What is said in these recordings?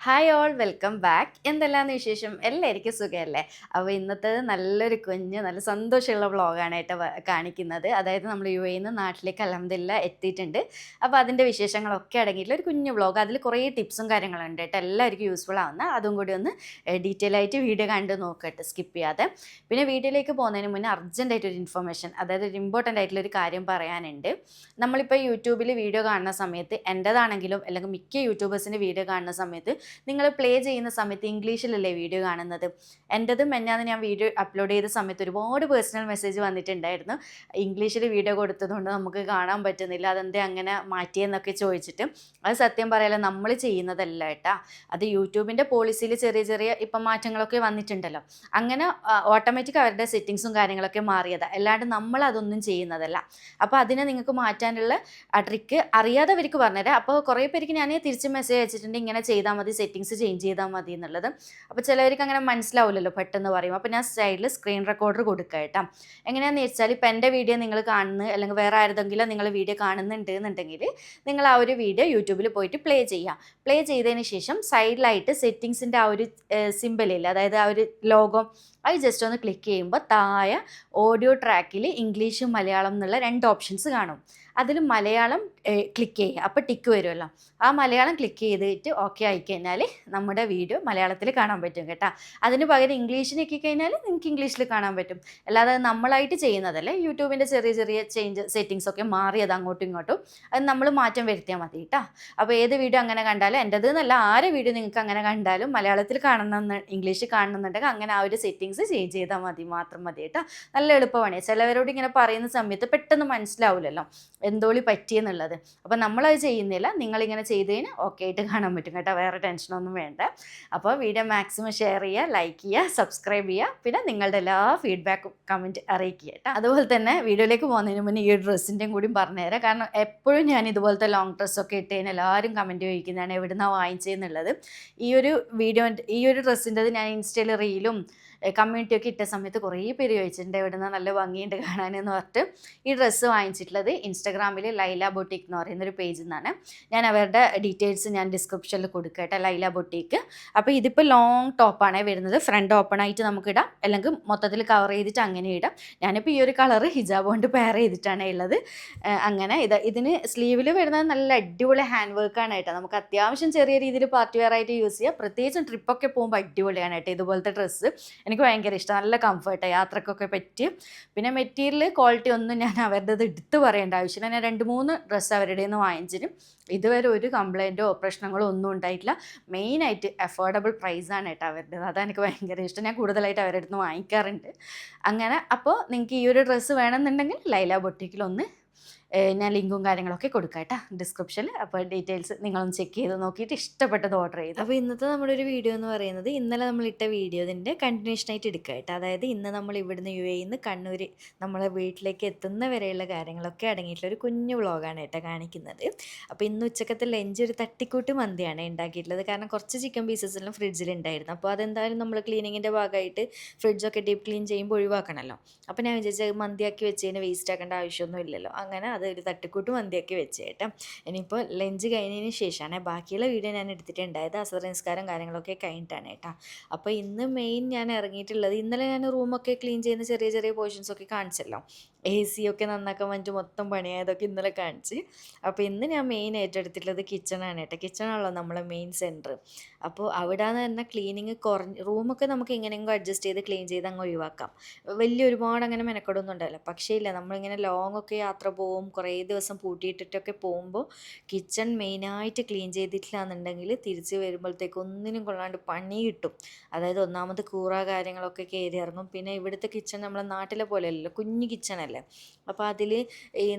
Hi all welcome back. എന്തെല്ലാന്ന് വിശേഷം? എല്ലാവർക്കും സുഖമല്ലേ? അപ്പോൾ ഇന്നത്തെ നല്ലൊരു കുഞ്ഞ് നല്ല സന്തോഷമുള്ള വ്ളോഗാണ് കേട്ടോ കാണിക്കുന്നത്. അതായത് നമ്മൾ യുഎഇന്ന് നാട്ടിലേക്ക് അൽഹംദുലില്ലാ എത്തിയിട്ടുണ്ട്. അപ്പോൾ അതിൻ്റെ വിശേഷങ്ങളൊക്കെ അടങ്ങിയിട്ടുള്ള ഒരു കുഞ്ഞു വ്ളോഗ്. അതിൽ കുറേ ടിപ്സും കാര്യങ്ങളുണ്ട് കേട്ടോ, എല്ലാവർക്കും യൂസ്ഫുൾ ആവുന്ന. അതും കൂടി ഒന്ന് ഡീറ്റെയിൽ ആയിട്ട് വീഡിയോ കണ്ട് നോക്കട്ടെ, സ്കിപ്പ് ചെയ്യാതെ. പിന്നെ വീഡിയോയിലേക്ക് പോകുന്നതിന് മുന്നേ അർജൻറ്റായിട്ടൊരു ഇൻഫർമേഷൻ, അതായത് ഒരു ഇമ്പോർട്ടൻ്റ് ആയിട്ടുള്ളൊരു കാര്യം പറയാനുണ്ട്. നമ്മളിപ്പോൾ യൂട്യൂബിൽ വീഡിയോ കാണുന്ന സമയത്ത്, എൻ്റേതാണെങ്കിലും അല്ലെങ്കിൽ മിക്ക യൂട്യൂബേഴ്സിൻ്റെ വീഡിയോ കാണുന്ന സമയത്ത് നിങ്ങൾ പ്ലേ ചെയ്യുന്ന സമയത്ത് ഇംഗ്ലീഷിലല്ലേ വീഡിയോ കാണുന്നത്. എൻ്റെത് മെഞ്ഞാന്ന് ഞാൻ വീഡിയോ അപ്ലോഡ് ചെയ്ത സമയത്ത് ഒരുപാട് പേഴ്സണൽ മെസ്സേജ് വന്നിട്ടുണ്ടായിരുന്നു. ഇംഗ്ലീഷിൽ വീഡിയോ കൊടുത്തതുകൊണ്ട് നമുക്ക് കാണാൻ പറ്റുന്നില്ല, അതെന്തേ അങ്ങനെ മാറ്റിയെന്നൊക്കെ ചോദിച്ചിട്ട്. അത് സത്യം പറയാലോ നമ്മൾ ചെയ്യുന്നതല്ല കേട്ടാ. അത് യൂട്യൂബിൻ്റെ പോളിസിയിൽ ചെറിയ ചെറിയ ഇപ്പം മാറ്റങ്ങളൊക്കെ വന്നിട്ടുണ്ടല്ലോ. അങ്ങനെ ഓട്ടോമാറ്റിക് അവരുടെ സെറ്റിങ്സും കാര്യങ്ങളൊക്കെ മാറിയതാണ്, അല്ലാണ്ട് നമ്മൾ അതൊന്നും ചെയ്യുന്നതല്ല. അപ്പോൾ അതിനെ നിങ്ങൾക്ക് മാറ്റാനുള്ള ട്രിക്ക് അറിയാത്തവർക്ക് പറഞ്ഞുതരാം. അപ്പോൾ കുറേ പേർക്ക് ഞാൻ തിരിച്ച് മെസ്സേജ് അയച്ചിട്ടുണ്ട്, ഇങ്ങനെ ചെയ്താൽ മതി, സെറ്റിങ്സ് ചേഞ്ച് ചെയ്താൽ മതി എന്നുള്ളത്. അപ്പോൾ ചിലവർക്ക് അങ്ങനെ മനസ്സിലാവില്ലല്ലോ പെട്ടെന്ന് പറയും. അപ്പോൾ ഞാൻ സൈഡിൽ സ്ക്രീൻ റെക്കോർഡർ കൊടുക്കുക കേട്ടോ. എങ്ങനെയാണെന്ന് വെച്ചാൽ ഇപ്പം എൻ്റെ വീഡിയോ നിങ്ങൾ കാണുന്നു, അല്ലെങ്കിൽ വേറെ ആരെങ്കിലും നിങ്ങൾ വീഡിയോ കാണുന്നുണ്ട് എന്നുണ്ടെങ്കിൽ നിങ്ങൾ ആ ഒരു വീഡിയോ യൂട്യൂബിൽ പോയിട്ട് പ്ലേ ചെയ്യുക. പ്ലേ ചെയ്തതിന് ശേഷം സൈഡിലായിട്ട് സെറ്റിങ്സിൻ്റെ ആ ഒരു സിമ്പിളില്ല, അതായത് ആ ഒരു ലോഗോ, അത് ജസ്റ്റ് ഒന്ന് ക്ലിക്ക് ചെയ്യുമ്പോൾ താഴെ ഓഡിയോ ട്രാക്കിൽ ഇംഗ്ലീഷും മലയാളം എന്നുള്ള 2 ഓപ്ഷൻസ് കാണും. അതിൽ മലയാളം ക്ലിക്ക് ചെയ്യുക, അപ്പോൾ ടിക്ക് വരുമല്ലോ. ആ മലയാളം ക്ലിക്ക് ചെയ്തിട്ട് ഓക്കെ ആയിക്കഴിഞ്ഞാൽ നമ്മുടെ വീഡിയോ മലയാളത്തിൽ കാണാൻ പറ്റും കേട്ടോ. അതിന് പകരം ഇംഗ്ലീഷ് ഞെക്കിക്കഴിഞ്ഞാൽ നിങ്ങൾക്ക് ഇംഗ്ലീഷിൽ കാണാൻ പറ്റും. അല്ലാതെ നമ്മളായിട്ട് ചെയ്യുന്നതല്ലേ. യൂട്യൂബിൻ്റെ ചെറിയ ചെറിയ സെറ്റിങ്സ് ഒക്കെ മാറിയത് അങ്ങോട്ടും ഇങ്ങോട്ടും, അത് നമ്മൾ മാറ്റം വരുത്തിയാൽ മതി കേട്ടോ. അപ്പോൾ ഏത് വീഡിയോ അങ്ങനെ കണ്ടാലും, എൻ്റെത് എന്നല്ല, ആരെ വീഡിയോ നിങ്ങൾക്ക് അങ്ങനെ കണ്ടാലും മലയാളത്തിൽ കാണണമെന്ന് ഇംഗ്ലീഷിൽ കാണണമെന്നുണ്ടെങ്കിൽ അങ്ങനെ ആ ഒരു സെറ്റിങ്സ് ചേഞ്ച് ചെയ്താൽ മാത്രം മതി കേട്ടോ. നല്ല എളുപ്പമാണ്. ചിലവരോട് ഇങ്ങനെ പറയുന്ന സമയത്ത് പെട്ടെന്ന് മനസ്സിലാവില്ലല്ലോ എന്തോളി പറ്റിയെന്നുള്ളത്. അപ്പോൾ നമ്മളത് ചെയ്യുന്നില്ല, നിങ്ങളിങ്ങനെ ചെയ്തതിന് ഓക്കെ ആയിട്ട് കാണാൻ പറ്റും കേട്ടോ. വേറെ ടെൻഷനൊന്നും വേണ്ട. അപ്പോൾ വീഡിയോ മാക്സിമം ഷെയർ ചെയ്യുക, ലൈക്ക് ചെയ്യുക, സബ്സ്ക്രൈബ് ചെയ്യുക. പിന്നെ നിങ്ങളുടെ എല്ലാ ഫീഡ്ബാക്കും കമൻറ്റ് അറിയിക്കുക കേട്ടോ. അതുപോലെ തന്നെ വീഡിയോയിലേക്ക് പോകുന്നതിന് മുന്നേ ഈ ഡ്രസ്സിൻ്റെയും കൂടി പറഞ്ഞുതരാം. കാരണം എപ്പോഴും ഞാൻ ഇതുപോലത്തെ ലോങ് ഡ്രസ്സൊക്കെ ഇട്ട് കഴിഞ്ഞാൽ എല്ലാവരും കമൻറ്റ് ചോദിക്കുന്നതാണ് എവിടുന്നാണ് വാങ്ങിച്ചതെന്നുള്ളത്. ഈ ഒരു ഡ്രസ്സിൻ്റെത് ഞാൻ ഇൻസ്റ്റയിൽ റീലും കമ്മ്യൂണിറ്റിയൊക്കെ ഇട്ട സമയത്ത് കുറേ പേര് ചോദിച്ചിട്ടുണ്ട് എവിടുന്ന് നല്ല ഭംഗിയുണ്ട് കാണാനെന്ന് പറഞ്ഞിട്ട്. ഈ ഡ്രസ്സ് വാങ്ങിച്ചിട്ടുള്ളത് ഇൻസ്റ്റാഗ്രാമിൽ ലൈല ബൊട്ടീക്ക് എന്ന് പറയുന്നൊരു പേജിൽ നിന്നാണ്. ഞാൻ അവരുടെ ഡീറ്റെയിൽസ് ഞാൻ ഡിസ്ക്രിപ്ഷനിൽ കൊടുക്കട്ടെ, ലൈല ബൊട്ടീക്ക്. അപ്പോൾ ഇതിപ്പോൾ ലോങ് ടോപ്പാണ് വരുന്നത്. ഫ്രണ്ട് ഓപ്പൺ ആയിട്ട് നമുക്ക് ഇടാം, അല്ലെങ്കിൽ മൊത്തത്തിൽ കവർ ചെയ്തിട്ട് അങ്ങനെ ഇടാം. ഞാനിപ്പോൾ ഈ ഒരു കളറ് ഹിജാബ് കൊണ്ട് പെയർ ചെയ്തിട്ടാണ് ഉള്ളത്. അങ്ങനെ ഇതിന് സ്ലീവിൽ വരുന്നത് നല്ല അടിപൊളി ഹാൻഡ് വർക്കാണ് കേട്ടോ. നമുക്ക് അത്യാവശ്യം ചെറിയ രീതിയിൽ പാർട്ടി വെയർ ആയിട്ട് യൂസ് ചെയ്യാം. പ്രത്യേകിച്ചും ട്രിപ്പൊക്കെ പോകുമ്പോൾ അടിപൊളിയാണ് കേട്ടോ ഇതുപോലത്തെ ഡ്രസ്സ്. എനിക്ക് ഭയങ്കര ഇഷ്ടം, നല്ല കംഫർട്ടാണ്, യാത്രക്കൊക്കെ പറ്റി. പിന്നെ മെറ്റീരിയൽ ക്വാളിറ്റി ഒന്നും ഞാൻ അവരുടേത് എടുത്ത് പറയേണ്ട ആവശ്യമില്ല. ഞാൻ 2-3 ഡ്രസ്സ് അവരുടെ നിന്ന് വാങ്ങിച്ചിട്ടും ഇതുവരെ ഒരു കംപ്ലൈൻറ്റോ പ്രശ്നങ്ങളോ ഒന്നും ഉണ്ടായിട്ടില്ല. മെയിനായിട്ട് അഫോർഡബിൾ പ്രൈസാണ് കേട്ടോ അവരുടേത്. അതാണ് എനിക്ക് ഭയങ്കര ഇഷ്ടം. ഞാൻ കൂടുതലായിട്ട് അവരുടെ അടുത്ത് വാങ്ങിക്കാറുണ്ട്. അങ്ങനെ അപ്പോൾ നിങ്ങൾക്ക് ഈ ഒരു ഡ്രസ്സ് വേണമെന്നുണ്ടെങ്കിൽ ലൈല ബൊട്ടിക്കിലൊന്ന് ഞാൻ ലിങ്കും കാര്യങ്ങളൊക്കെ കൊടുക്കാം കേട്ടോ ഡിസ്ക്രിപ്ഷനിൽ. അപ്പോൾ ഡീറ്റെയിൽസ് നിങ്ങളൊന്ന് ചെക്ക് ചെയ്ത് നോക്കിയിട്ട് ഇഷ്ടപ്പെട്ടത് ഓർഡർ ചെയ്തു. അപ്പോൾ ഇന്നത്തെ നമ്മുടെ ഒരു വീഡിയോ എന്ന് പറയുന്നത് ഇന്നലെ നമ്മളിട്ട വീഡിയോതിൻ്റെ കണ്ടിന്യൂഷനായിട്ട് എടുക്കുക കേട്ടോ. അതായത് ഇന്ന് നമ്മൾ ഇവിടുന്ന് യുഎഇന്ന് കണ്ണൂർ നമ്മളെ വീട്ടിലേക്ക് എത്തുന്ന വരെയുള്ള കാര്യങ്ങളൊക്കെ അടങ്ങിയിട്ടുള്ള ഒരു കുഞ്ഞു വ്ളോഗാണ് കേട്ടോ കാണിക്കുന്നത്. അപ്പോൾ ഇന്ന് ഉച്ചക്കത്തെ ലഞ്ച് ഒരു തട്ടിക്കൂട്ട് മന്തിയാണ് ഉണ്ടാക്കിയിട്ടുള്ളത്. കാരണം കുറച്ച് ചിക്കൻ പീസസെല്ലാം ഫ്രിഡ്ജിലുണ്ടായിരുന്നു. അപ്പോൾ അതെന്തായാലും നമ്മൾ ക്ലീനിങ്ങിൻ്റെ ഭാഗമായിട്ട് ഫ്രിഡ്ജൊക്കെ ഡീപ്പ് ക്ലീൻ ചെയ്യുമ്പോൾ ഒഴിവാക്കണമല്ലോ. അപ്പോൾ ഞാൻ വിചാരിച്ചത് മന്തിയാക്കി വെച്ചതിന് വേസ്റ്റ് ആക്കേണ്ട ആവശ്യമൊന്നും ഇല്ലല്ലോ. അങ്ങനെ അതൊരു തട്ടിക്കൂട്ട് മന്തിയാക്കി വെച്ച് കേട്ടോ. ഇനിയിപ്പോൾ ലഞ്ച് കഴിഞ്ഞതിന് ശേഷമാണ് ബാക്കിയുള്ള വീഡിയോ ഞാൻ എടുത്തിട്ടുണ്ടായത്. അസർ നിസ്കാരം കാര്യങ്ങളൊക്കെ കഴിഞ്ഞിട്ടാണ് കേട്ടോ. അപ്പോൾ ഇന്ന് മെയിൻ ഞാൻ ഇറങ്ങിയിട്ടുള്ളത്, ഇന്നലെ ഞാൻ റൂമൊക്കെ ക്ലീൻ ചെയ്യുന്ന ചെറിയ ചെറിയ പോർഷൻസൊക്കെ കാണിച്ചല്ലോ. AC ഒക്കെ നന്നാക്കാൻ വേണ്ടിയിട്ട് മൊത്തം പണിയായതൊക്കെ ഇന്നലെ കാണിച്ച്. അപ്പോൾ ഇന്ന് ഞാൻ മെയിൻ ഏറ്റെടുത്തിട്ടുള്ളത് കിച്ചണാണ് കേട്ടോ. കിച്ചണാണല്ലോ നമ്മളെ മെയിൻ സെൻറ്റർ. അപ്പോൾ അവിടെ നിന്ന് തന്നെ ക്ലീനിങ് റൂമൊക്കെ നമുക്ക് എങ്ങനെയെങ്കിലും അഡ്ജസ്റ്റ് ചെയ്ത് ക്ലീൻ ചെയ്ത് അങ്ങ് ഒഴിവാക്കാം. ഒരുപാട് അങ്ങനെ മെനക്കെടൊന്നും ഉണ്ടല്ലോ. പക്ഷേ ഇല്ല, നമ്മളിങ്ങനെ ലോങ് ഒക്കെ യാത്ര പോവും, കുറേ ദിവസം പൂട്ടിയിട്ടിട്ടൊക്കെ പോകുമ്പോൾ കിച്ചൺ മെയിനായിട്ട് ക്ലീൻ ചെയ്തിട്ടില്ല എന്നുണ്ടെങ്കിൽ തിരിച്ച് വരുമ്പോഴത്തേക്ക് ഒന്നിനും കൊള്ളാണ്ട് പണി കിട്ടും. അതായത് ഒന്നാമത് കൂറ കാര്യങ്ങളൊക്കെ കയറി ഇറങ്ങും. പിന്നെ ഇവിടുത്തെ കിച്ചൺ നമ്മളെ നാട്ടിലെ പോലെയല്ലല്ലോ, കുഞ്ഞു കിച്ചണല്ലേ. അപ്പോൾ അതിൽ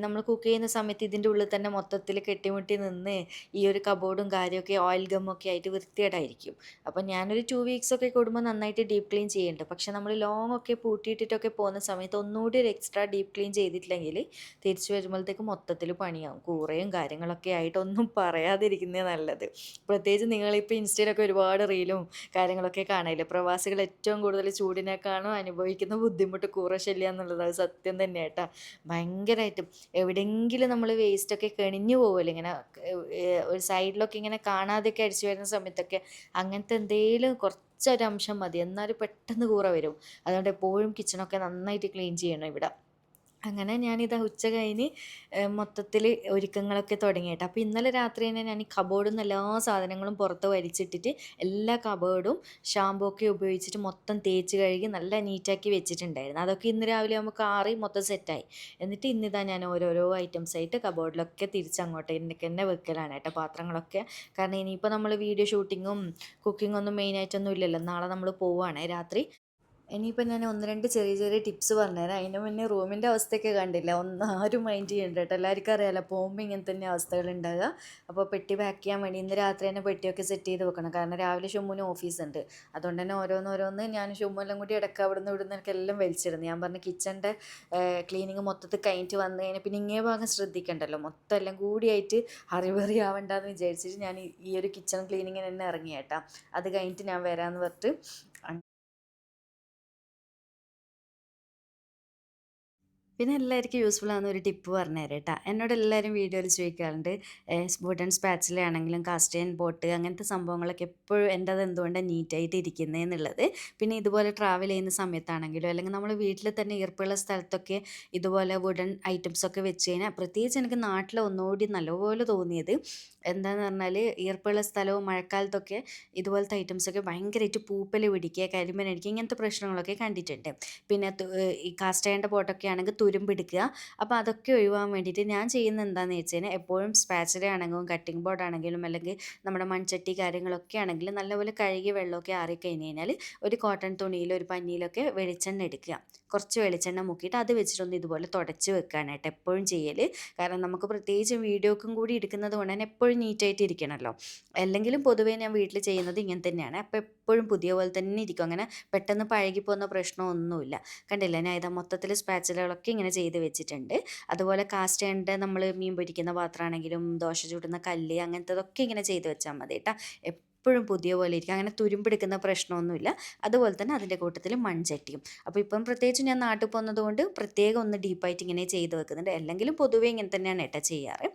നമ്മൾ കുക്ക് ചെയ്യുന്ന സമയത്ത് ഇതിൻ്റെ ഉള്ളിൽ തന്നെ മൊത്തത്തിൽ കെട്ടിമുട്ടി നിന്ന് ഈ ഒരു കബോർഡും കാര്യമൊക്കെ ഓയിൽ ഗമ്മൊക്കെ ആയിട്ട് വൃത്തികേടായിരിക്കും. അപ്പോൾ ഞാനൊരു 2 വീക്സ് ഒക്കെ കൂടുമ്പോൾ നന്നായിട്ട് ഡീപ്പ് ക്ലീൻ ചെയ്യുന്നുണ്ട്. പക്ഷേ നമ്മൾ ലോങ് ഒക്കെ പൂട്ടിയിട്ടിട്ടൊക്കെ പോകുന്ന സമയത്ത് ഒന്നുകൂടി ഒരു എക്സ്ട്രാ ഡീപ്പ് ക്ലീൻ ചെയ്തിട്ടില്ലെങ്കിൽ തിരിച്ച് വരുമ്പോഴത്തേക്ക് മൊത്തത്തിൽ പണിയാവും. കൂറയും കാര്യങ്ങളൊക്കെ ആയിട്ട് ഒന്നും പറയാതിരിക്കുന്നേ നല്ലത്. പ്രത്യേകിച്ച് നിങ്ങളിപ്പോൾ ഇൻസ്റ്റയിലൊക്കെ ഒരുപാട് റീലും കാര്യങ്ങളൊക്കെ കാണില്ലേ. പ്രവാസികൾ ഏറ്റവും കൂടുതൽ ചൂടിനേക്കാളും അനുഭവിക്കുന്ന ബുദ്ധിമുട്ട് കൂറ ശല്യം എന്നുള്ളത് അത് സത്യം തന്നെയാണ് തന്നെ കേട്ടോ. ഭയങ്കരമായിട്ടും എവിടെയെങ്കിലും നമ്മൾ വേസ്റ്റൊക്കെ കെണിഞ്ഞു പോകുമല്ലോ ഇങ്ങനെ, ഒരു സൈഡിലൊക്കെ ഇങ്ങനെ കാണാതെയൊക്കെ അടിച്ചു വരുന്ന സമയത്തൊക്കെ അങ്ങനത്തെ എന്തെങ്കിലും കുറച്ചൊരംശം മതി, എന്നാലും പെട്ടെന്ന് കൂറ വരും. അതുകൊണ്ട് എപ്പോഴും കിച്ചണൊക്കെ നന്നായിട്ട് ക്ലീൻ ചെയ്യണം ഇവിടെ. അങ്ങനെ ഞാനിതാ ഉച്ച കഴിഞ്ഞ് മൊത്തത്തിൽ ഒരുക്കങ്ങളൊക്കെ തുടങ്ങി കേട്ടോ. അപ്പോൾ ഇന്നലെ രാത്രി തന്നെ ഞാൻ ഈ കബോർഡിൽ നിന്ന് എല്ലാ സാധനങ്ങളും പുറത്ത് വലിച്ചിട്ടിട്ട് എല്ലാ കബോർഡും ഷാമ്പൂ ഒക്കെ ഉപയോഗിച്ചിട്ട് മൊത്തം തേച്ച് കഴുകി നല്ല നീറ്റാക്കി വെച്ചിട്ടുണ്ടായിരുന്നു. അതൊക്കെ ഇന്ന് രാവിലെ നമുക്ക് ആറി മൊത്തം സെറ്റായി. എന്നിട്ട് ഇന്നിതാ ഞാൻ ഓരോരോ ഐറ്റംസ് ആയിട്ട് കബോർഡിലൊക്കെ തിരിച്ചങ്ങോട്ട് എനിക്ക് തന്നെ വെക്കലാണ് കേട്ടോ പാത്രങ്ങളൊക്കെ. കാരണം ഇനിയിപ്പോൾ നമ്മൾ വീഡിയോ ഷൂട്ടിങ്ങും കുക്കിങ്ങും ഒന്നും മെയിനായിട്ടൊന്നും ഇല്ലല്ലോ, നാളെ നമ്മൾ പോവുകയാണേ രാത്രി. ഇനിയിപ്പോൾ ഞാൻ ഒന്ന് രണ്ട് ചെറിയ ചെറിയ ടിപ്സ് പറഞ്ഞുതരാം. അതിന് മുന്നേ റൂമിൻ്റെ അവസ്ഥയൊക്കെ കണ്ടില്ല, ഒന്നും ആരും മൈൻഡ് ചെയ്യണ്ട കേട്ടോ. എല്ലാവർക്കും അറിയാമല്ലോ പോകുമ്പോൾ ഇങ്ങനെ തന്നെ അവസ്ഥകൾ ഉണ്ടാകുക. അപ്പോൾ പെട്ടി പാക്ക് ചെയ്യാൻ വേണ്ടി ഇന്ന് രാത്രി തന്നെ പെട്ടിയൊക്കെ സെറ്റ് ചെയ്ത് വെക്കണം. കാരണം രാവിലെ ഷുമ്മുന് ഓഫീസുണ്ട്. അതുകൊണ്ട് തന്നെ ഓരോന്നോരോന്ന് ഞാൻ ഷുമ്മെല്ലാം കൂടി ഇടയ്ക്ക് അവിടുന്ന് ഇവിടുന്ന് എനിക്ക് എല്ലാം വലിച്ചിടുന്നു. ഞാൻ പറഞ്ഞ കിച്ചൻ്റെ ക്ലീനിങ് മൊത്തത്തിൽ കഴിഞ്ഞിട്ട് വന്നു കഴിഞ്ഞാൽ പിന്നെ ഇങ്ങേ ഭാഗം ശ്രദ്ധിക്കണ്ടല്ലോ, മൊത്തം എല്ലാം കൂടിയായിട്ട് ഹറിബറി ആവണ്ടെന്ന് വിചാരിച്ചിട്ട് ഞാൻ ഈ ഒരു കിച്ചൺ ക്ലീനിങ്ങിന് തന്നെ ഇറങ്ങി കേട്ടോ. അത് കഴിഞ്ഞിട്ട് ഞാൻ വരാമെന്ന് പറഞ്ഞിട്ട്. പിന്നെ എല്ലാവർക്കും യൂസ്ഫുൾ ആകുന്ന ഒരു ടിപ്പ് പറഞ്ഞു തരാം കേട്ടോ. എന്നോട് എല്ലാവരും വീഡിയോയിൽ ചോദിക്കാറുണ്ട്, വുഡൻ സ്പാച്ചില ആണെങ്കിലും കാസ്റ്റൈൻ പോട്ട് അങ്ങനത്തെ സംഭവങ്ങളൊക്കെ എപ്പോഴും എൻ്റെ അത് എന്തുകൊണ്ടാണ് നീറ്റായിട്ട് ഇരിക്കുന്നതെന്നുള്ളത്. പിന്നെ ഇതുപോലെ ട്രാവൽ ചെയ്യുന്ന സമയത്താണെങ്കിലും അല്ലെങ്കിൽ നമ്മൾ വീട്ടിൽ തന്നെ ഈർപ്പമുള്ള സ്ഥലത്തൊക്കെ ഇതുപോലെ വുഡൻ ഐറ്റംസൊക്കെ വെച്ച് കഴിഞ്ഞാൽ, പ്രത്യേകിച്ച് എനിക്ക് നാട്ടിൽ ഒന്നുകൂടി നല്ലപോലെ തോന്നിയത് എന്താണെന്ന് പറഞ്ഞാൽ, ഈർപ്പമുള്ള സ്ഥലവും മഴക്കാലത്തൊക്കെ ഇതുപോലത്തെ ഐറ്റംസൊക്കെ ഭയങ്കരമായിട്ട് പൂപ്പൽ പിടിക്കുക, കരിമ്പനടിക്കുക, ഇങ്ങനത്തെ പ്രശ്നങ്ങളൊക്കെ കണ്ടിട്ടുണ്ട്. പിന്നെ ഈ കാസ്റ്റൈൻ്റെ പോട്ടൊക്കെ ആണെങ്കിൽ തുരുമ്പെടുക്കുക. അപ്പോൾ അതൊക്കെ ഒഴിവാൻ വേണ്ടിയിട്ട് ഞാൻ ചെയ്യുന്നത് എന്താണെന്ന് വെച്ച് കഴിഞ്ഞാൽ, എപ്പോഴും സ്പാച്ചില ആണെങ്കിലും കട്ടിംഗ് ബോർഡ് ആണെങ്കിലും അല്ലെങ്കിൽ നമ്മുടെ മൺചട്ടി കാര്യങ്ങളൊക്കെ ആണെങ്കിലും നല്ലപോലെ കഴുകി വെള്ളമൊക്കെ ആറിക്കഴിഞ്ഞ് കഴിഞ്ഞാൽ ഒരു കോട്ടൺ തുണിയിൽ ഒരു പഞ്ഞിയിലൊക്കെ വെളിച്ചെണ്ണ എടുക്കുക. കുറച്ച് വെളിച്ചെണ്ണ മുക്കിയിട്ട് അത് വെച്ചിട്ടൊന്ന് ഇതുപോലെ തുടച്ച് വെക്കാനായിട്ട് എപ്പോഴും ചെയ്യൽ. കാരണം നമുക്ക് പ്രത്യേകിച്ച് വീഡിയോക്കും കൂടി എടുക്കുന്നത് കൊണ്ട് തന്നെ എപ്പോഴും നീറ്റായിട്ട് ഇരിക്കണമല്ലോ. അല്ലെങ്കിലും പൊതുവേ ഞാൻ വീട്ടിൽ ചെയ്യുന്നത് ഇങ്ങനെ തന്നെയാണ്. അപ്പോൾ എപ്പോഴും പുതിയ പോലെ തന്നെ ഇരിക്കും, അങ്ങനെ പെട്ടെന്ന് പഴകിപ്പോകുന്ന പ്രശ്നമൊന്നുമില്ല. കണ്ടില്ലേ, ഞാൻ ഇതാ മൊത്തത്തിൽ സ്പാച്ചിലകളൊക്കെ ഇങ്ങനെ ചെയ്ത് വെച്ചിട്ടുണ്ട്. അതുപോലെ കാസ്റ്റ് അയണിൻ്റെ നമ്മൾ മീൻ പൊരിക്കുന്ന പാത്രമാണെങ്കിലും ദോശ ചുടുന്ന കല്ല് അങ്ങനത്തതൊക്കെ ഇങ്ങനെ ചെയ്ത് വെച്ചാൽ മതി കേട്ടോ. എപ്പോഴും പുതിയ പോലെ ഇരിക്കും, അങ്ങനെ തുരുമ്പെടുക്കുന്ന പ്രശ്നമൊന്നുമില്ല. അതുപോലെ തന്നെ അതിൻ്റെ കൂട്ടത്തിൽ മൺചട്ടിയും. അപ്പോൾ ഇപ്പം പ്രത്യേകിച്ച് ഞാൻ നാട്ടിൽ പോകുന്നത് കൊണ്ട് പ്രത്യേകം ഒന്ന് ഡീപ്പായിട്ട് ഇങ്ങനെ ചെയ്ത് വെക്കുന്നുണ്ട്. അല്ലെങ്കിലും പൊതുവേ ഇങ്ങനെ തന്നെയാണ് ഏട്ടാ ചെയ്യാറ്.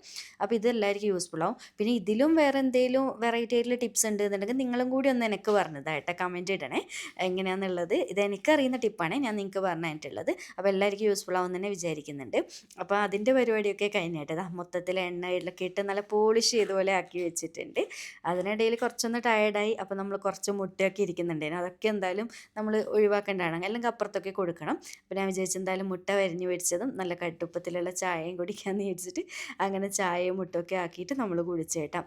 അപ്പോൾ ഇത് എല്ലാവർക്കും യൂസ്ഫുൾ ആവും. പിന്നെ ഇതിലും വേറെ എന്തെങ്കിലും വെറൈറ്റി ആയിട്ടുള്ള ടിപ്സ് ഉണ്ട് എന്നുണ്ടെങ്കിൽ നിങ്ങളും കൂടി ഒന്ന് എനിക്ക് പറഞ്ഞതാണ് കേട്ടോ, കമൻറ്റ് ഇടണേ എങ്ങനെയാണെന്നുള്ളത്. ഇത് എനിക്കറിയുന്ന ടിപ്പാണ് ഞാൻ നിങ്ങൾക്ക് പറഞ്ഞിട്ടുള്ളത്. അപ്പോൾ എല്ലാവർക്കും യൂസ്ഫുൾ ആവും തന്നെ വിചാരിക്കുന്നുണ്ട്. അപ്പോൾ അതിൻ്റെ പരിപാടിയൊക്കെ കഴിഞ്ഞിട്ട് മൊത്തത്തിൽ എണ്ണയിലൊക്കെ ഇട്ട് നല്ല പോളിഷ് ചെയ്ത പോലെ ആക്കി വെച്ചിട്ടുണ്ട്. അതിനിടയിൽ കുറച്ചൊന്ന് ടയർഡായി. അപ്പോൾ നമ്മൾ കുറച്ച് മുട്ടയൊക്കെ ഇരിക്കുന്നുണ്ടായിരുന്നു, അതൊക്കെ എന്തായാലും നമ്മൾ ഒഴിവാക്കേണ്ടതാണ്, അല്ലെങ്കിൽ അപ്പുറത്തൊക്കെ കൊടുക്കണം. അപ്പോൾ ഞാൻ വിചാരിച്ചു എന്തായാലും മുട്ട വരിഞ്ഞ് മേടിച്ചതും നല്ല കടുപ്പത്തിലുള്ള ചായയും കുടിക്കാമെന്ന് വിചാരിച്ചിട്ട് അങ്ങനെ ചായയും മുട്ടയൊക്കെ ആക്കിയിട്ട് നമ്മൾ കുടിച്ചേട്ടാം.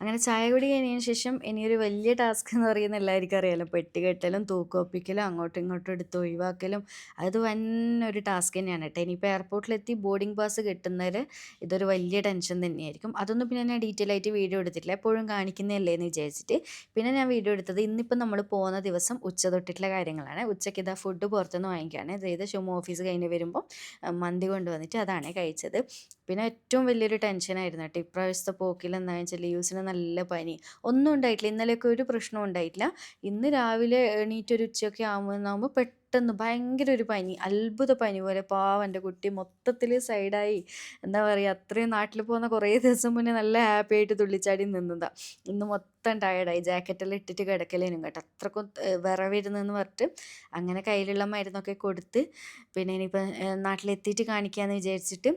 അങ്ങനെ ചായ കുടി കഴിഞ്ഞതിന് ശേഷം ഇനിയൊരു വലിയ ടാസ്ക് എന്ന് പറയുന്ന എല്ലാവർക്കും അറിയാമല്ലോ, പെട്ടി കെട്ടലും തൂക്കൊപ്പിക്കലും അങ്ങോട്ടും ഇങ്ങോട്ടും എടുത്ത് ഒഴിവാക്കലും. അത് വൻ ഒരു ടാസ്ക് തന്നെയാണ് കേട്ടോ. ഇനിയിപ്പോൾ എയർപോർട്ടിലെത്തി ബോർഡിംഗ് പാസ് കിട്ടുന്നവരെ ഇതൊരു വലിയ ടെൻഷൻ തന്നെയായിരിക്കും. അതൊന്നും പിന്നെ ഞാൻ ഡീറ്റെയിൽ ആയിട്ട് വീഡിയോ എടുത്തിട്ടില്ല, എപ്പോഴും കാണിക്കുന്നതല്ലേ എന്ന് വിചാരിച്ചിട്ട്. പിന്നെ ഞാൻ വീഡിയോ എടുത്തത് ഇന്നിപ്പോൾ നമ്മൾ പോകുന്ന ദിവസം ഉച്ച തൊട്ടിട്ടുള്ള കാര്യങ്ങളാണ്. ഉച്ചയ്ക്ക് ഇതാ ഫുഡ് പുറത്തുനിന്ന് വാങ്ങിക്കുകയാണ്. അതായത് ഷുമ ഓഫീസ് കഴിഞ്ഞ് വരുമ്പോൾ മന്തി കൊണ്ടുവന്നിട്ട് അതാണ് കഴിച്ചത്. പിന്നെ ഏറ്റവും വലിയൊരു ടെൻഷനായിരുന്നു കേട്ടോ ഇപ്രാവശ്യത്തെ പോക്കിൽ. എന്താണെന്ന് വെച്ചാൽ ലീവ്സിന് നല്ല പനി, ഒന്നും ഉണ്ടായിട്ടില്ല. ഇന്നലെയൊക്കെ ഒരു പ്രശ്നവും ഉണ്ടായിട്ടില്ല. ഇന്ന് രാവിലെ എണീറ്റൊരു ഉച്ചയൊക്കെ ആകുമ്പോൾ പെട്ടെന്ന് ഭയങ്കര ഒരു പനി, അത്ഭുത പനി പോലെ. പാവം എൻ്റെ കുട്ടി മൊത്തത്തിൽ സൈഡായി. എന്താ പറയുക, അത്രയും നാട്ടിൽ പോകുന്ന കുറേ ദിവസം മുന്നേ നല്ല ഹാപ്പി ആയിട്ട് തുള്ളിച്ചാടി നിന്നതാണ്. ഇന്ന് മൊത്തം ടയർഡായി, ജാക്കറ്റെല്ലാം ഇട്ടിട്ട് കിടക്കലേനും കേട്ടോ, അത്രക്കും വിറവിരുന്നെന്ന് പറഞ്ഞിട്ട്. അങ്ങനെ കയ്യിലുള്ള മരുന്നൊക്കെ കൊടുത്ത് പിന്നെ ഇനിയിപ്പോൾ നാട്ടിലെത്തിയിട്ട് കാണിക്കാമെന്ന് വിചാരിച്ചിട്ട്.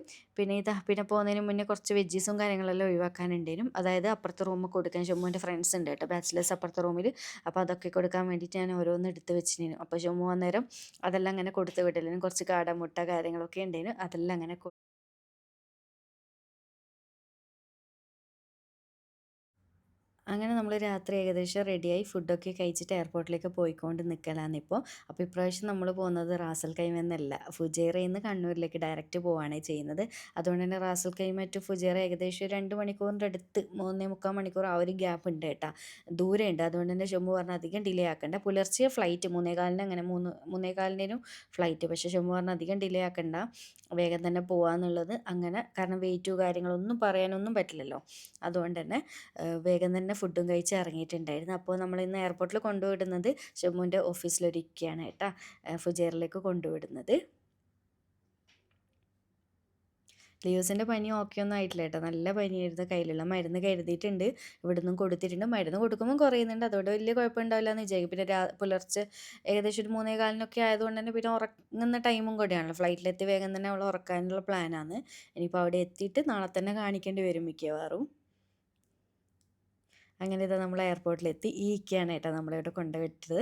പിന്നെ പോകുന്നതിന് മുന്നേ കുറച്ച് വെജീസും കാര്യങ്ങളെല്ലാം ഒഴിവാക്കാനുണ്ടേനും. അതായത് അപ്പുറത്തെ റൂമിൽ കൊടുക്കാൻ ഷുമ്മുവിൻ്റെ ഫ്രണ്ട്സ് ഉണ്ട് കേട്ടോ, ബാച്ചിലേഴ്സ് അപ്പുറത്തെ റൂമിൽ. അപ്പോൾ അതൊക്കെ കൊടുക്കാൻ വേണ്ടിയിട്ട് ഞാൻ ഓരോന്ന് എടുത്ത് വെച്ചിരുന്നു. അപ്പോൾ ഷുമ്മു അന്നേരം അതെല്ലാം അങ്ങനെ കൊടുത്ത് വിടലും. കുറച്ച് കാട മുട്ട കാര്യങ്ങളൊക്കെ ഉണ്ടായിരുന്നു, അതെല്ലാം അങ്ങനെ അങ്ങനെ നമ്മൾ രാത്രി ഏകദേശം റെഡിയായി ഫുഡൊക്കെ കഴിച്ചിട്ട് എയർപോർട്ടിലേക്ക് പോയിക്കൊണ്ട് നിൽക്കലാന്നിപ്പോൾ. അപ്പോൾ ഇപ്രാവശ്യം നമ്മൾ പോകുന്നത് റാസൽ കൈമ എന്നല്ല, ഫുജൈറയിൽ നിന്ന് കണ്ണൂരിലേക്ക് ഡയറക്റ്റ് പോവുകയാണ് ചെയ്യുന്നത്. അതുകൊണ്ട് തന്നെ റാസൽ കൈമ ടു ഫുജൈറ ഏകദേശം 2 മണിക്കൂറിൻ്റെ അടുത്ത്, 3.25 മണിക്കൂർ ആ ഒരു ഗ്യാപ്പ് ഉണ്ട് കേട്ടോ, ദൂരമുണ്ട്. അതുകൊണ്ട് തന്നെ ഷുമ്മു പറഞ്ഞ് അധികം ഡിലേ ആക്കണ്ട. പുലർച്ചെ ഫ്ലൈറ്റ് 3:15 അങ്ങനെ 3:15 ഫ്ലൈറ്റ്. പക്ഷേ ഷുമ്മു പറഞ്ഞ് അധികം ഡിലേ ആക്കണ്ട, വേഗം തന്നെ പോകാമെന്നുള്ളത്. അങ്ങനെ കാരണം വെയിറ്റോ കാര്യങ്ങളൊന്നും പറയാനൊന്നും പറ്റില്ലല്ലോ. അതുകൊണ്ട് തന്നെ വേഗം തന്നെ ഫുഡും കഴിച്ച് ഇറങ്ങിയിട്ടുണ്ടായിരുന്നു. അപ്പോൾ നമ്മളിന്ന് എയർപോർട്ടിൽ കൊണ്ടുവിടുന്നത് ഷമ്മുവിൻ്റെ ഓഫീസിലൊരിക്കയാണ് കേട്ടോ, ഫുജൈറിലേക്ക് കൊണ്ടുവിടുന്നത്. ലിയോസിൻ്റെ പനി ഓക്കെ ഒന്നും ആയിട്ടില്ല കേട്ടോ, നല്ല പനിയായിരുന്നു. കയ്യിലുള്ള മരുന്ന് കരുതിയിട്ടുണ്ട്, ഇവിടുന്നും കൊടുത്തിട്ടുണ്ട്. മരുന്ന് കൊടുക്കുമ്പോൾ കുറയുന്നുണ്ട്, അതുകൊണ്ട് വലിയ കുഴപ്പമുണ്ടാവില്ല എന്ന് വിചാരിക്കും. പിന്നെ പുലർച്ചെ ഏകദേശം ഒരു 3:15 ആയതുകൊണ്ട് തന്നെ പിന്നെ ഉറങ്ങുന്ന ടൈമും കൂടിയാണല്ലോ. ഫ്ലൈറ്റിലെത്തി വേഗം തന്നെ അവൾ ഉറക്കാനുള്ള പ്ലാനാണ്. ഇനിയിപ്പോൾ അവിടെ എത്തിയിട്ട് നാളെ തന്നെ കാണിക്കേണ്ടി വരും മിക്കവാറും. അങ്ങനെ ഇതാ നമ്മൾ എയർപോർട്ടിലെത്തി. ഇക്കയാണ് കേട്ടോ നമ്മളിവിടെ കൊണ്ടുവിട്ടത്.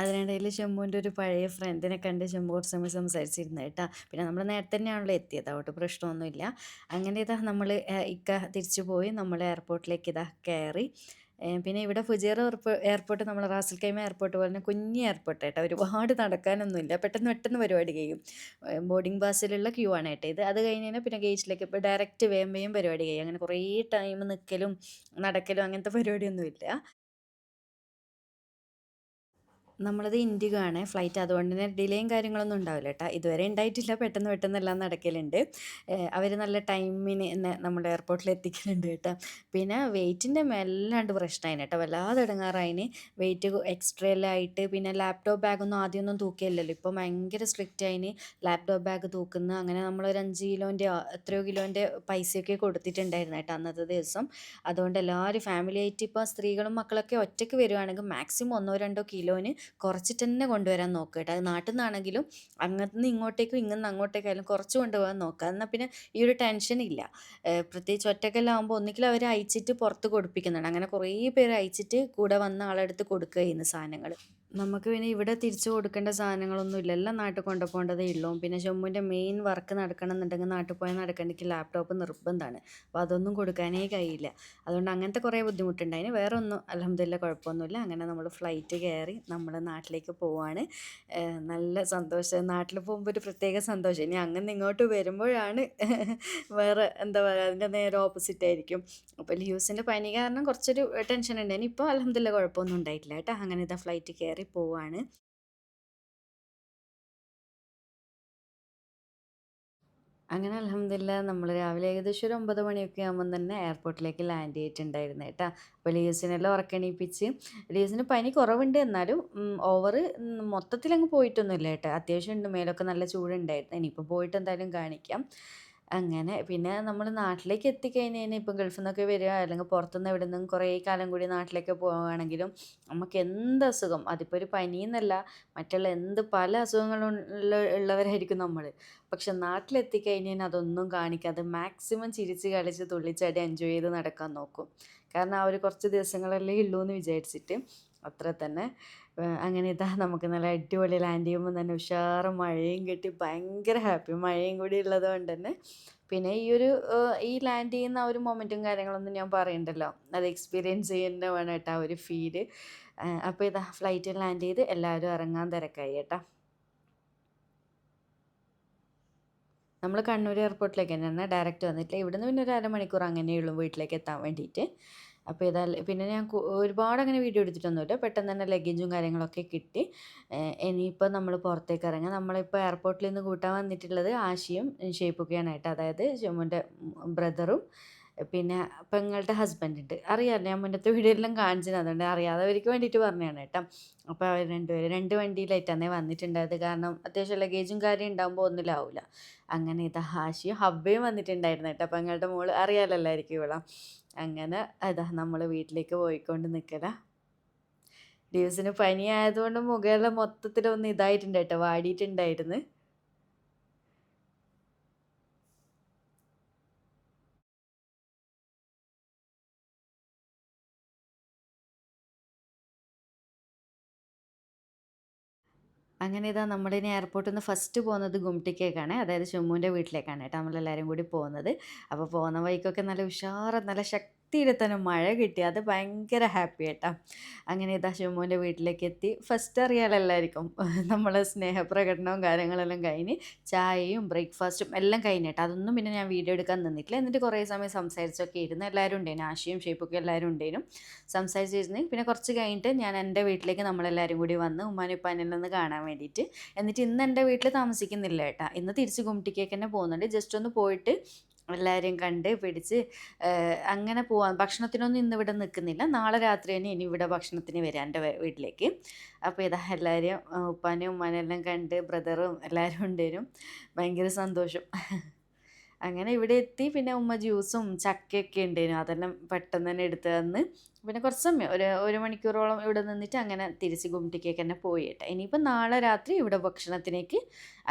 അതിനിടയിൽ ശംഭുവിൻ്റെ ഒരു പഴയ ഫ്രണ്ടിനെ കണ്ട് ശംഭു കുറച്ച് സമയം സംസാരിച്ചിരുന്നു കേട്ടോ. പിന്നെ നമ്മൾ നേരത്തെ തന്നെയാണല്ലോ എത്തിയത്, അതുകൊണ്ട് പ്രശ്നമൊന്നുമില്ല. അങ്ങനെ ഇതാ നമ്മൾ ഇക്ക തിരിച്ചു പോയി, നമ്മൾ എയർപോർട്ടിലേക്ക് ഇതാ കയറി. പിന്നെ ഇവിടെ ഫുജൈറ എയർപോർട്ട് നമ്മൾ റാസൽ കൈമ എയർപോർട്ട് പോലെ തന്നെ കുഞ്ഞ് എയർപോർട്ട് കേട്ടോ, ഒരുപാട് നടക്കാനൊന്നുമില്ല, പെട്ടെന്ന് പെട്ടെന്ന് പരിപാടി കഴിയും. ബോർഡിംഗ് പാസിലുള്ള ക്യൂ ആണ് കേട്ടോ ഇത്. അത് കഴിഞ്ഞ് കഴിഞ്ഞാൽ പിന്നെ ഗേറ്റിലേക്ക് ഇപ്പോൾ ഡയറക്റ്റ് വേഗം വേഗം പരിപാടി കഴിയും. അങ്ങനെ കുറേ ടൈം നിൽക്കലും നടക്കലും അങ്ങനത്തെ പരിപാടിയൊന്നുമില്ല. നമ്മളത് ഇൻഡിഗോ ആണ് ഫ്ലൈറ്റ്, അതുകൊണ്ട് തന്നെ ഡിലേയും കാര്യങ്ങളൊന്നും ഉണ്ടാവില്ല കേട്ടോ. ഇതുവരെ ഉണ്ടായിട്ടില്ല, പെട്ടെന്ന് പെട്ടെന്ന് എല്ലാം നടക്കലുണ്ട്. അവർ നല്ല ടൈമിന് തന്നെ നമ്മുടെ എയർപോർട്ടിൽ എത്തിക്കലുണ്ട് കേട്ടോ. പിന്നെ വെയിറ്റിൻ്റെ മേലാണ്ട് പ്രശ്നമായി കേട്ടോ, വല്ലാതെ ഇടങ്ങാറായിന്. വെയിറ്റ് എക്സ്ട്രാ എല്ലാം ആയിട്ട്. പിന്നെ ലാപ്ടോപ്പ് ബാഗൊന്നും ആദ്യമൊന്നും തൂക്കിയില്ലല്ലോ, ഇപ്പോൾ ഭയങ്കര സ്ട്രിക്റ്റ് ആയിന് ലാപ്ടോപ്പ് ബാഗ് തൂക്കുന്ന. അങ്ങനെ നമ്മളൊരു 5 കിലോൻ്റെ എത്രയോ കിലോൻ്റെ പൈസയൊക്കെ കൊടുത്തിട്ടുണ്ടായിരുന്നു കേട്ടോ അന്നത്തെ ദിവസം. അതുകൊണ്ട് എല്ലാവരും ഫാമിലി ആയിട്ട് ഇപ്പോൾ സ്ത്രീകളും മക്കളൊക്കെ ഒറ്റയ്ക്ക് വരുവാണെങ്കിൽ മാക്സിമം 1-2 കിലോന് കുറച്ചിട്ട് തന്നെ കൊണ്ടുവരാൻ നോക്കുക കേട്ടോ. അത് നാട്ടിൽ നിന്നാണെങ്കിലും അങ്ങോട്ട് ഇങ്ങോട്ടേക്കും ഇങ്ങനെ അങ്ങോട്ടേക്കായാലും കുറച്ച് കൊണ്ടുപോകാൻ നോക്കുക. എന്നാൽ പിന്നെ ഈ ഒരു ടെൻഷൻ ഇല്ല. പ്രത്യേകിച്ച് ഒറ്റയ്ക്കെല്ലാം ആകുമ്പോൾ ഒന്നുകിൽ അവർ അയച്ചിട്ട് പുറത്ത് കൊടുപ്പിക്കുന്നുണ്ട്. അങ്ങനെ കുറേ പേര് അയച്ചിട്ട് കൂടെ വന്ന ആളെടുത്ത് കൊടുക്കുക ചെയ്യുന്ന സാധനങ്ങൾ. നമുക്ക് പിന്നെ ഇവിടെ തിരിച്ചു കൊടുക്കേണ്ട സാധനങ്ങളൊന്നും ഇല്ല, എല്ലാം നാട്ടിൽ കൊണ്ടുപോകേണ്ടതേ ഉള്ളൂ. പിന്നെ ജമ്മുവിൻ്റെ മെയിൻ വർക്ക് നടക്കണം എന്നുണ്ടെങ്കിൽ നാട്ടിൽ പോയാൽ നടക്കണമെങ്കിൽ ലാപ്ടോപ്പ് നിർബന്ധമാണ്. അപ്പോൾ അതൊന്നും കൊടുക്കാനേ കഴിയില്ല. അതുകൊണ്ട് അങ്ങനത്തെ കുറേ ബുദ്ധിമുട്ടുണ്ടായിന്. വേറെ ഒന്നും അൽഹംദുലില്ലാ കുഴപ്പമൊന്നുമില്ല. അങ്ങനെ നമ്മൾ ഫ്ലൈറ്റ് കയറി നമ്മൾ നാട്ടിലേക്ക് പോവാണ്. നല്ല സന്തോഷം. നാട്ടിൽ പോകുമ്പോൾ ഒരു പ്രത്യേക സന്തോഷം. ഇനി അങ്ങനെ ഇങ്ങോട്ട് വരുമ്പോഴാണ് വേറെ എന്താ പറയുക, അതിൻ്റെ നേരെ ഓപ്പോസിറ്റ് ആയിരിക്കും. അപ്പോൾ ലിയൂസിൻ്റെ പനി കാരണം കുറച്ചൊരു ടെൻഷൻ ഉണ്ടായിന്. ഇപ്പോൾ അൽഹംദുലില്ലാ കുഴപ്പമൊന്നും ഉണ്ടായിട്ടില്ല കേട്ടോ. അങ്ങനെ ഇതാ ഫ്ലൈറ്റ് കയറി പോവാണ്. അങ്ങനെ അൽഹംദുലില്ലാ നമ്മൾ രാവിലെ ഏകദേശം ഒരു 9 മണിയൊക്കെ ആകുമ്പം തന്നെ എയർപോർട്ടിലേക്ക് ലാൻഡ് ചെയ്തിട്ടുണ്ടായിരുന്നു കേട്ടോ. അപ്പോൾ ലിയൂസിനെല്ലാം ഉറക്കണീപ്പിച്ച്. ലിയൂസിന് പനി കുറവുണ്ട്, എന്നാലും ഓവർ മൊത്തത്തിലങ്ങ് പോയിട്ടൊന്നുമില്ല കേട്ടോ. അത്യാവശ്യം ഉണ്ട്, മേലൊക്കെ നല്ല ചൂടുണ്ടായിരുന്നു. ഇനിയിപ്പോൾ പോയിട്ട് എന്തായാലും കാണിക്കാം. അങ്ങനെ പിന്നെ നമ്മൾ നാട്ടിലേക്ക് എത്തിക്കഴിഞ്ഞ് കഴിഞ്ഞാൽ ഇപ്പം ഗൾഫിൽ നിന്നൊക്കെ വരിക അല്ലെങ്കിൽ പുറത്തുനിന്ന് എവിടെ നിന്നും കുറേ കാലം കൂടി നാട്ടിലേക്ക് പോവുകയാണെങ്കിലും നമുക്ക് എന്ത് അസുഖം, അതിപ്പോൾ ഒരു പനിയെന്നല്ല, മറ്റുള്ള എന്ത് പല അസുഖങ്ങളും ഉള്ളവരായിരിക്കും നമ്മൾ. പക്ഷെ നാട്ടിലെത്തിക്കഴിഞ്ഞ് കഴിഞ്ഞാൽ അതൊന്നും കാണിക്കാതെ മാക്സിമം ചിരിച്ച് കളിച്ച് തുള്ളിച്ചാടി എൻജോയ് ചെയ്ത് നടക്കാൻ നോക്കും. കാരണം ആ ഒരു കുറച്ച് ദിവസങ്ങളല്ലേ ഉള്ളൂ എന്ന് വിചാരിച്ചിട്ട്. അത്ര തന്നെ. അങ്ങനെ ഇതാ നമുക്ക് നല്ല അടിപൊളി ലാൻഡ് ചെയ്യുമ്പോൾ തന്നെ ഉഷാറ് മഴയും കിട്ടി, ഭയങ്കര ഹാപ്പി. മഴയും കൂടി ഉള്ളത് കൊണ്ട് തന്നെ. പിന്നെ ഈ ഒരു ഈ ലാൻഡ് ചെയ്യുന്ന ആ ഒരു മൊമെൻറ്റും കാര്യങ്ങളൊന്നും ഞാൻ പറയണ്ടല്ലോ, അത് എക്സ്പീരിയൻസ് ചെയ്യുന്ന വേണം കേട്ടോ ആ ഒരു ഫീല്. അപ്പോൾ ഇതാ ഫ്ലൈറ്റ് ലാൻഡ് ചെയ്ത് എല്ലാവരും ഇറങ്ങാൻ തിരക്കായി കേട്ടോ. നമ്മൾ കണ്ണൂർ എയർപോർട്ടിലേക്ക് തന്നെയാണ് ഡയറക്റ്റ് വന്നിട്ടില്ല. ഇവിടുന്ന് പിന്നെ ഒരു അരമണിക്കൂർ അങ്ങനെയുള്ളൂ വീട്ടിലേക്ക് എത്താൻ വേണ്ടിയിട്ട്. അപ്പോൾ പിന്നെ ഞാൻ ഒരുപാട് അങ്ങനെ വീഡിയോ എടുത്തിട്ടൊന്നുമില്ല. പെട്ടെന്ന് തന്നെ ലഗേജും കാര്യങ്ങളൊക്കെ കിട്ടി. ഇനിയിപ്പോൾ നമ്മൾ പുറത്തേക്ക് ഇറങ്ങാം. നമ്മളിപ്പോൾ എയർപോർട്ടിൽ നിന്ന് കൂട്ടാൻ വന്നിട്ടുള്ളത് ആഷിയും ഷെയ്പ്പുക്കയാണ് കേട്ടോ. അതായത് ഷെമ്മുൻ്റെ ബ്രദറും പിന്നെ പെങ്ങളുടെ ഹസ്ബൻഡ് ഉണ്ട്. അറിയാമല്ലോ, ഞാൻ മുന്നത്തെ വീഡിയോയിലെല്ലാം കാണിച്ചത്, അതുകൊണ്ട് അറിയാത്തവർക്ക് വേണ്ടിയിട്ട് പറഞ്ഞതാണ് കേട്ടോ. അപ്പോൾ അവർ രണ്ടുപേരും 2 വണ്ടിയിലായിട്ടാണ് വന്നിട്ടുണ്ടായത്. കാരണം അത്യാവശ്യം ലഗേജും കാര്യം ഉണ്ടാകുമ്പോൾ ഒന്നിലാവില്ല. അങ്ങനെ ഇതാ ഹാഷിയും ഹബ്ബയും വന്നിട്ടുണ്ടായിരുന്നു കേട്ടോ. പെങ്ങളുടെ മോള് അറിയാമല്ലോ എല്ലാവർക്കും ഇവിടെ. അങ്ങനെ അതാ നമ്മൾ വീട്ടിലേക്ക് പോയിക്കൊണ്ട് നിൽക്കല. ലിയൂസിന് പനി ആയതുകൊണ്ട് മുഖമെല്ലാം മൊത്തത്തിലൊന്ന് ഇതായിട്ടുണ്ട് കേട്ടോ, വാടിയിട്ടുണ്ടായിരുന്നു. അങ്ങനെ ഇതാ നമ്മളിനി എയർപോർട്ടിൽ നിന്ന് ഫസ്റ്റ് പോകുന്നത് ഗുംട്ടിക്കേക്കാണ്, അതായത് ഷമ്മുവിൻ്റെ വീട്ടിലേക്കാണ് കേട്ടോ നമ്മളെല്ലാവരും കൂടി പോകുന്നത്. അപ്പോൾ പോകുന്ന വഴിക്കൊക്കെ നല്ല ഉഷാറ് നല്ല എത്തിയിട്ട് തന്നെ മഴ കിട്ടി. അത് ഭയങ്കര ഹാപ്പി ആയിട്ടാ. അങ്ങനെ ഇതാ ഷുമോൻ്റെ വീട്ടിലേക്ക് എത്തി. ഫസ്റ്റ് അറിയാലോ എല്ലാവർക്കും നമ്മളെ സ്നേഹപ്രകടനവും കാര്യങ്ങളെല്ലാം കഴിഞ്ഞ് ചായയും ബ്രേക്ക്ഫാസ്റ്റും എല്ലാം കഴിഞ്ഞിട്ട് അതൊന്നും പിന്നെ ഞാൻ വീഡിയോ എടുക്കാൻ നിന്നിട്ടില്ല. എന്നിട്ട് കുറേ സമയം സംസാരിച്ചൊക്കെ ഇരുന്ന് എല്ലാവരും ഉണ്ടായിരുന്നു. ആശയും ഷേപ്പൊക്കെ എല്ലാവരും ഉണ്ടായിരുന്നു. സംസാരിച്ചിരുന്ന് പിന്നെ കുറച്ച് കഴിഞ്ഞിട്ട് ഞാൻ എൻ്റെ വീട്ടിലേക്ക് നമ്മളെല്ലാവരും കൂടി വന്ന് ഉമ്മാനും ഉപ്പാനെല്ലാം ഒന്ന് കാണാൻ വേണ്ടിയിട്ട്. എന്നിട്ട് ഇന്ന് എൻ്റെ വീട്ടിൽ താമസിക്കുന്നില്ല കേട്ടാ. ഇന്ന് തിരിച്ച് കുമട്ടിക്കേക്ക് തന്നെ പോകുന്നുണ്ട്. ജസ്റ്റ് ഒന്ന് പോയിട്ട് എല്ലാവരെയും കണ്ട് പിടിച്ച് അങ്ങനെ പോവാൻ ഭക്ഷണത്തിനൊന്നും ഇന്ന് ഇവിടെ നിൽക്കുന്നില്ല. നാളെ രാത്രി തന്നെ ഇനി ഇവിടെ ഭക്ഷണത്തിന് വരാം എൻ്റെ വീട്ടിലേക്ക്. അപ്പോൾ ഇതാ എല്ലാവരെയും ഉപ്പാനെയും ഉമ്മാനെയും എല്ലാം കണ്ട് ബ്രദറും എല്ലാവരും ഉണ്ടായിരുന്നു. ഭയങ്കര സന്തോഷം. അങ്ങനെ ഇവിടെ എത്തി പിന്നെ ഉമ്മ ജ്യൂസും ചക്കയൊക്കെ ഉണ്ടായിരുന്നു. അതെല്ലാം പെട്ടെന്ന് തന്നെ എടുത്ത് തന്ന് പിന്നെ കുറച്ച് സമയം ഒരു മണിക്കൂറോളം ഇവിടെ നിന്നിട്ട് അങ്ങനെ തിരിച്ച് ഗുംട്ടിക്കേക്ക് തന്നെ പോയി കേട്ടോ. ഇനിയിപ്പോൾ നാളെ രാത്രി ഇവിടെ ഭക്ഷണത്തിലേക്ക്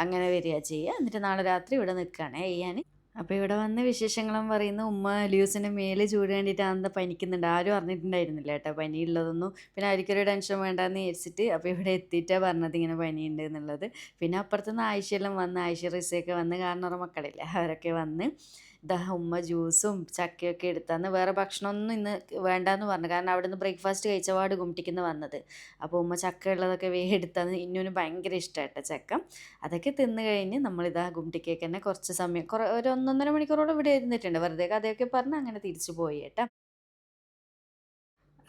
അങ്ങനെ വരിക ചെയ്യുക. എന്നിട്ട് നാളെ രാത്രി ഇവിടെ നിൽക്കുകയാണ് ചെയ്യാൻ. അപ്പോൾ ഇവിടെ വന്ന് വിശേഷങ്ങളും പറയുന്നു. ഉമ്മ ലിയൂസിൻ്റെ മേല് ചൂട് കണ്ടിട്ട് അന്ത പനിക്കുന്നുണ്ട്. ആരും അറിഞ്ഞിട്ടുണ്ടായിരുന്നില്ല കേട്ടോ പനിയുള്ളതൊന്നും. പിന്നെ ആർക്കൊരു ടെൻഷൻ വേണ്ടാന്ന് വിചാരിച്ചിട്ട് അപ്പോൾ ഇവിടെ എത്തിയിട്ടാണ് പറഞ്ഞത് ഇങ്ങനെ പനിയുണ്ട് എന്നുള്ളത്. പിന്നെ അപ്പുറത്തുനിന്ന് ആയിഷയെല്ലാം വന്ന് ആയിഷ റിസയൊക്കെ വന്ന് കാരണം മക്കളില്ലേ അവരൊക്കെ വന്ന് ഇതാ ഉമ്മ ജ്യൂസും ചക്കയൊക്കെ എടുത്തന്ന്. വേറെ ഭക്ഷണമൊന്നും ഇന്ന് വേണ്ടാന്ന് പറഞ്ഞു. കാരണം അവിടെ നിന്ന് ബ്രേക്ക്ഫാസ്റ്റ് കഴിച്ചപാട് കുമ്പിട്ടിക്കുന്ന വന്നത്. അപ്പോൾ ഉമ്മ ചക്ക ഉള്ളതൊക്കെ വേഗം എടുത്തന്ന്. ഇന്നൂന് ഭയങ്കര ഇഷ്ടമായിട്ടോ ചക്ക. അതൊക്കെ തിന്ന് കഴിഞ്ഞ് നമ്മളിതാ ഗുംട്ടിക്കേക്ക് തന്നെ കുറച്ച് സമയം ഒരു 1.5 മണിക്കൂറോളം ഇവിടെ ഇരുന്നിട്ടുണ്ട്. വെറുതെ കഥയൊക്കെ പറഞ്ഞ് അങ്ങനെ തിരിച്ചു പോയി കേട്ടോ.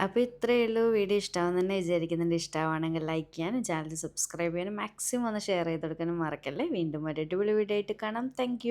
അപ്പോൾ ഇത്രയേ ഉള്ളൂ. വീഡിയോ ഇഷ്ടമാവുമെന്ന് തന്നെ വിചാരിക്കുന്നുണ്ട്. ഇഷ്ടമാണെങ്കിൽ ലൈക്ക് ചെയ്യാനും ചാനൽ സബ്സ്ക്രൈബ് ചെയ്യാനും മാക്സിമം ഒന്ന് ഷെയർ ചെയ്ത് കൊടുക്കാനും മറക്കല്ലേ. വീണ്ടും ഒരു അടിപൊളി വീഡിയോ ആയിട്ട് കാണാം. താങ്ക്